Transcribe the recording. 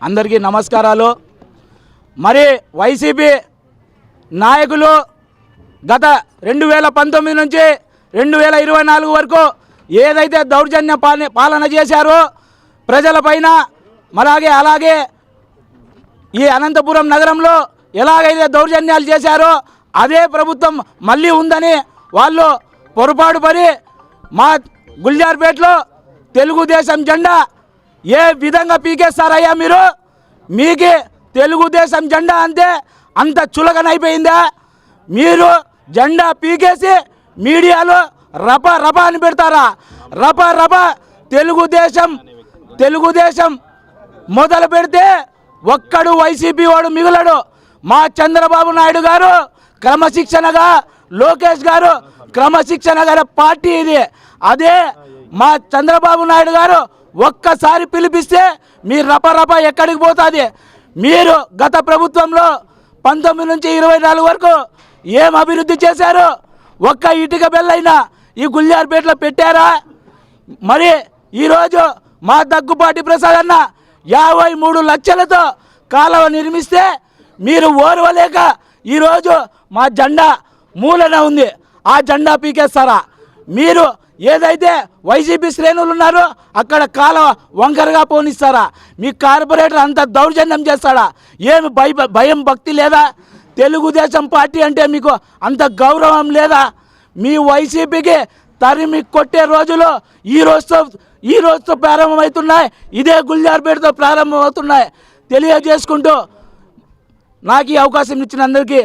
అందరికీ నమస్కారాలు। మరి వైసీపీ నాయకులు గత 2019 నుంచి 2024 వరకు ఏదైతే దౌర్జన్య పాలన చేశారో ప్రజలపైన అలాగే ఈ అనంతపురం నగరంలో ఎలాగైతే దౌర్జన్యాలు చేశారో అదే ప్రభుత్వం మళ్ళీ ఉందని వాళ్ళు పొరపాటు పడి మా గుల్జార్పేటలో తెలుగుదేశం జెండా ఏ విధంగా పీకేస్తారయ్యా మీరు? మీకే తెలుగుదేశం జెండా అంతే అంత చులకనైపోయిందా? మీరు జెండా పీకేసి మీడియాలో రప రప అని పెడతారా? రప రప తెలుగుదేశం మొదలు పెడితే ఒక్కడు వైసీపీ వాడు మిగులడు। మా చంద్రబాబు నాయుడు గారు క్రమశిక్షణగా, లోకేష్ గారు క్రమశిక్షణ గారి పార్టీ ఇది। అదే మా చంద్రబాబు నాయుడు గారు ఒక్కసారి పిలిపిస్తే మీ రప రప ఎక్కడికి పోతుంది? మీరు గత ప్రభుత్వంలో 19 నుంచి 24 వరకు ఏం అభివృద్ధి చేశారు? ఒక్క ఇటుక బెల్లైనా ఈ గుల్జార్పేటలో పెట్టారా? మరి ఈరోజు మా దగ్గుపాటి ప్రసాద్ అన్న 53 లక్షలతో కాలువ నిర్మిస్తే మీరు ఓర్వలేక ఈరోజు మా జెండా మూలన ఉంది, ఆ జెండా పీకేస్తారా? మీరు ఏదైతే వైసీపీ శ్రేణులు ఉన్నారో అక్కడ కాలువ వంకరగా పోనిస్తారా? మీ కార్పొరేటర్ అంత దౌర్జన్యం చేస్తాడా? ఏమి భయం భక్తి లేదా? తెలుగుదేశం పార్టీ అంటే మీకు అంత గౌరవం లేదా? మీ వైసీపీకి తరిమి కొట్టే రోజులు ఈ రోజుతో ప్రారంభమవుతున్నాయి, ఇదే గుల్జార్పేటతో ప్రారంభమవుతున్నాయి తెలియజేసుకుంటూ నాకు ఈ అవకాశం ఇచ్చిన అందరికీ